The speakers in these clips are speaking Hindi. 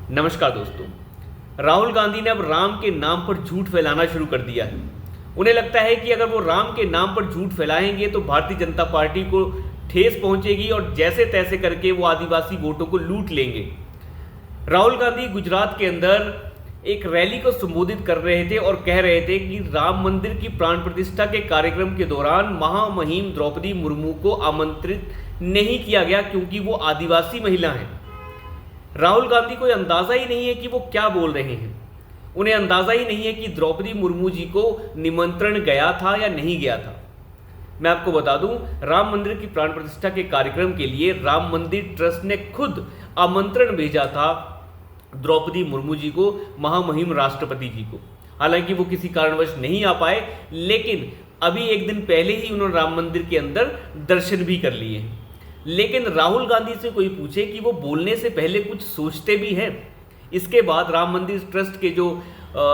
नमस्कार दोस्तों। राहुल गांधी ने अब राम के नाम पर झूठ फैलाना शुरू कर दिया है। उन्हें लगता है कि अगर वो राम के नाम पर झूठ फैलाएंगे तो भारतीय जनता पार्टी को ठेस पहुंचेगी और जैसे तैसे करके वो आदिवासी वोटों को लूट लेंगे। राहुल गांधी गुजरात के अंदर एक रैली को संबोधित कर रहे थे और कह रहे थे कि राम मंदिर की प्राण प्रतिष्ठा के कार्यक्रम के दौरान महामहिम द्रौपदी मुर्मू को आमंत्रित नहीं किया गया क्योंकि वो आदिवासी महिला हैं। राहुल गांधी को अंदाजा ही नहीं है कि वो क्या बोल रहे हैं। उन्हें अंदाजा ही नहीं है कि द्रौपदी मुर्मू जी को निमंत्रण गया था या नहीं गया था। मैं आपको बता दूं, राम मंदिर की प्राण प्रतिष्ठा के कार्यक्रम के लिए राम मंदिर ट्रस्ट ने खुद आमंत्रण भेजा था द्रौपदी मुर्मू जी को, महामहिम राष्ट्रपति जी को। हालांकि वो किसी कारणवश नहीं आ पाए, लेकिन अभी एक दिन पहले ही उन्होंने राम मंदिर के अंदर दर्शन भी कर लिए हैं। लेकिन राहुल गांधी से कोई पूछे कि वो बोलने से पहले कुछ सोचते भी हैं। इसके बाद राम मंदिर ट्रस्ट के जो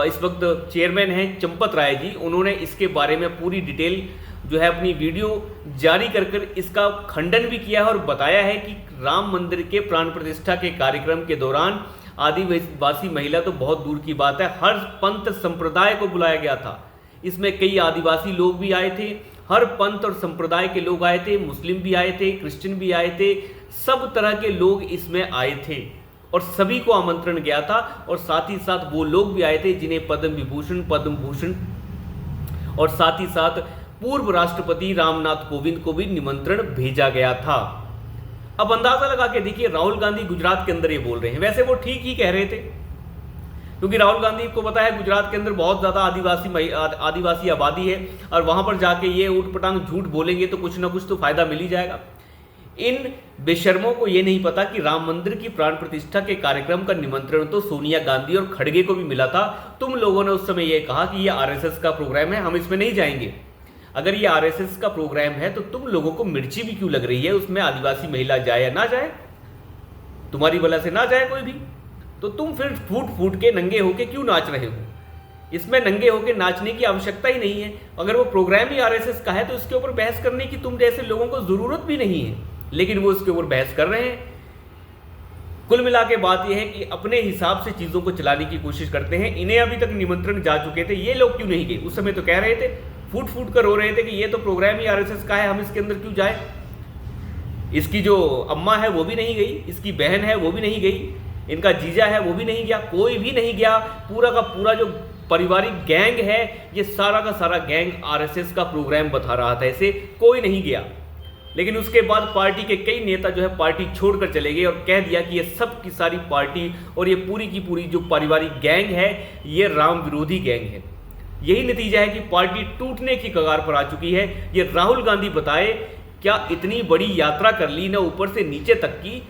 इस वक्त चेयरमैन हैं चंपत राय जी, उन्होंने इसके बारे में पूरी डिटेल जो है अपनी वीडियो जारी कर इसका खंडन भी किया है और बताया है कि राम मंदिर के प्राण प्रतिष्ठा के कार्यक्रम के दौरान आदिवासी महिला तो बहुत दूर की बात है, हर पंथ संप्रदाय को बुलाया गया था। इसमें कई आदिवासी लोग भी आए थे, हर पंथ और संप्रदाय के लोग आए थे, मुस्लिम भी आए थे, क्रिश्चियन भी आए थे, सब तरह के लोग इसमें आए थे और सभी को आमंत्रण गया था। और साथ ही साथ वो लोग भी आए थे जिन्हें पद्म विभूषण, पद्म भूषण और साथ ही साथ पूर्व राष्ट्रपति रामनाथ कोविंद को भी निमंत्रण भेजा गया था। अब अंदाजा लगा के देखिए, राहुल गांधी गुजरात के अंदर ये बोल रहे हैं। वैसे वो ठीक ही कह रहे थे, क्योंकि राहुल गांधी को पता है गुजरात के अंदर बहुत ज़्यादा आदिवासी आबादी है और वहाँ पर जाके ये ऊटपटांग झूठ बोलेंगे तो कुछ ना कुछ तो फायदा मिल ही जाएगा। इन बेशर्मों को ये नहीं पता कि राम मंदिर की प्राण प्रतिष्ठा के कार्यक्रम का निमंत्रण तो सोनिया गांधी और खड़गे को भी मिला था। तुम लोगों ने उस समय ये कहा कि ये आरएसएस का प्रोग्राम है, हम इसमें नहीं जाएंगे। अगर ये आरएसएस का प्रोग्राम है तो तुम लोगों को मिर्ची भी क्यों लग रही है उसमें आदिवासी महिला जाए या ना जाए? तुम्हारी वजह से ना जाए कोई भी, तो तुम फिर फूट फूट के नंगे होके क्यों नाच रहे हो? इसमें नंगे होके नाचने की आवश्यकता ही नहीं है। अगर वो प्रोग्राम ही आरएसएस का है तो इसके ऊपर बहस करने की तुम जैसे लोगों को जरूरत भी नहीं है, लेकिन वो इसके ऊपर बहस कर रहे हैं। कुल मिला के बात यह है कि अपने हिसाब से चीजों को चलाने की कोशिश करते हैं। इन्हें अभी तक निमंत्रण जा चुके थे, ये लोग क्यों नहीं गए? उस समय तो कह रहे थे, फूट फूट कर रो रहे थे कि ये तो प्रोग्राम ही आरएसएस का है, हम इसके अंदर क्यों जाए। इसकी जो अम्मा है वो भी नहीं गई, इसकी बहन है वो भी नहीं गई, इनका जीजा है वो भी नहीं गया, कोई भी नहीं गया। पूरा का पूरा जो पारिवारिक गैंग है, ये सारा का सारा गैंग आरएसएस का प्रोग्राम बता रहा था, ऐसे कोई नहीं गया। लेकिन उसके बाद पार्टी के कई नेता जो है पार्टी छोड़कर चले गए और कह दिया कि ये सब की सारी पार्टी और ये पूरी की पूरी जो पारिवारिक गैंग है ये राम विरोधी गैंग है। यही नतीजा है कि पार्टी टूटने की कगार पर आ चुकी है। ये राहुल गांधी बताए, क्या इतनी बड़ी यात्रा कर ली ना ऊपर से नीचे तक की,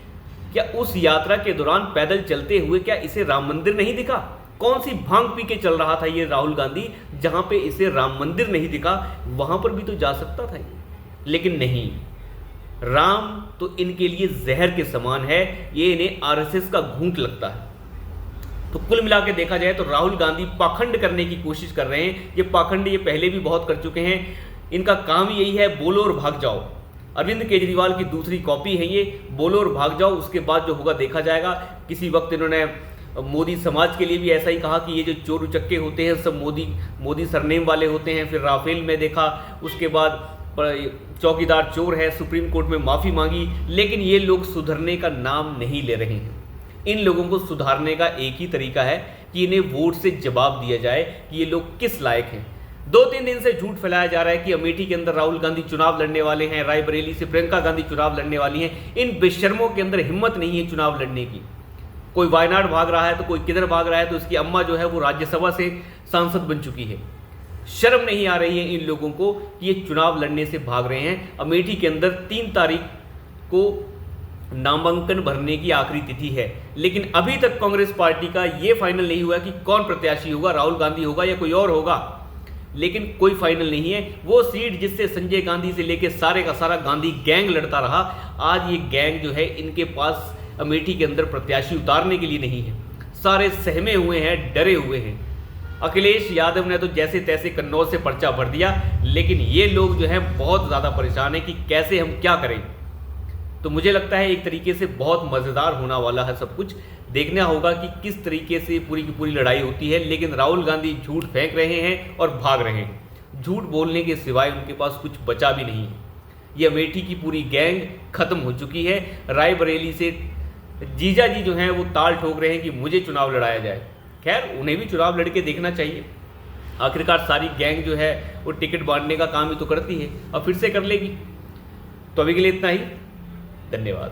क्या उस यात्रा के दौरान पैदल चलते हुए क्या इसे राम मंदिर नहीं दिखा? कौन सी भांग पी के चल रहा था ये राहुल गांधी, जहां पे इसे राम मंदिर नहीं दिखा वहां पर भी तो जा सकता था ये। लेकिन नहीं, राम तो इनके लिए जहर के समान है, ये इन्हें आरएसएस का घूंट लगता है। तो कुल मिला के देखा जाए तो राहुल गांधी पाखंड करने की कोशिश कर रहे हैं। ये पाखंड ये पहले भी बहुत कर चुके हैं। इनका काम यही है, बोलो और भाग जाओ। अरविंद केजरीवाल की दूसरी कॉपी है ये, बोलो और भाग जाओ, उसके बाद जो होगा देखा जाएगा। किसी वक्त इन्होंने मोदी समाज के लिए भी ऐसा ही कहा कि ये जो चोर उचक्के होते हैं सब मोदी सरनेम वाले होते हैं। फिर राफेल में देखा, उसके बाद चौकीदार चोर है, सुप्रीम कोर्ट में माफ़ी मांगी। लेकिन ये लोग सुधरने का नाम नहीं ले रहे हैं। इन लोगों को सुधारने का एक ही तरीका है कि इन्हें वोट से जवाब दिया जाए कि ये लोग किस लायक हैं। 2-3 दिन से झूठ फैलाया जा रहा है कि अमेठी के अंदर राहुल गांधी चुनाव लड़ने वाले हैं, रायबरेली से प्रियंका गांधी चुनाव लड़ने वाली हैं। इन बेशर्मों के अंदर हिम्मत नहीं है चुनाव लड़ने की। कोई वायनाड भाग रहा है तो कोई किधर भाग रहा है, तो इसकी अम्मा जो है वो राज्यसभा से सांसद बन चुकी है। शर्म नहीं आ रही है इन लोगों को कि ये चुनाव लड़ने से भाग रहे हैं। अमेठी के अंदर 3 तारीख को नामांकन भरने की आखिरी तिथि है, लेकिन अभी तक कांग्रेस पार्टी का ये फाइनल नहीं हुआ कि कौन प्रत्याशी होगा, राहुल गांधी होगा या कोई और होगा। लेकिन कोई फाइनल नहीं है। वो सीट जिससे संजय गांधी से लेकर सारे का सारा गांधी गैंग लड़ता रहा, आज ये गैंग जो है इनके पास अमेठी के अंदर प्रत्याशी उतारने के लिए नहीं है। सारे सहमे हुए हैं, डरे हुए हैं। अखिलेश यादव ने तो जैसे तैसे कन्नौज से पर्चा भर दिया, लेकिन ये लोग जो हैं बहुत ज़्यादा परेशान हैं कि कैसे हम क्या करें। तो मुझे लगता है एक तरीके से बहुत मज़ेदार होने वाला है सब कुछ। देखना होगा कि किस तरीके से पूरी की पूरी लड़ाई होती है, लेकिन राहुल गांधी झूठ फेंक रहे हैं और भाग रहे हैं। झूठ बोलने के सिवाय उनके पास कुछ बचा भी नहीं है। ये अमेठी की पूरी गैंग खत्म हो चुकी है। रायबरेली से जीजा जी जो हैं वो ताल ठोक रहे हैं कि मुझे चुनाव लड़ाया जाए। खैर, उन्हें भी चुनाव लड़के देखना चाहिए। आखिरकार सारी गैंग जो है वो टिकट बांटने का काम ही तो करती है, अब फिर से कर लेगी। तो अभी के लिए इतना ही। धन्यवाद।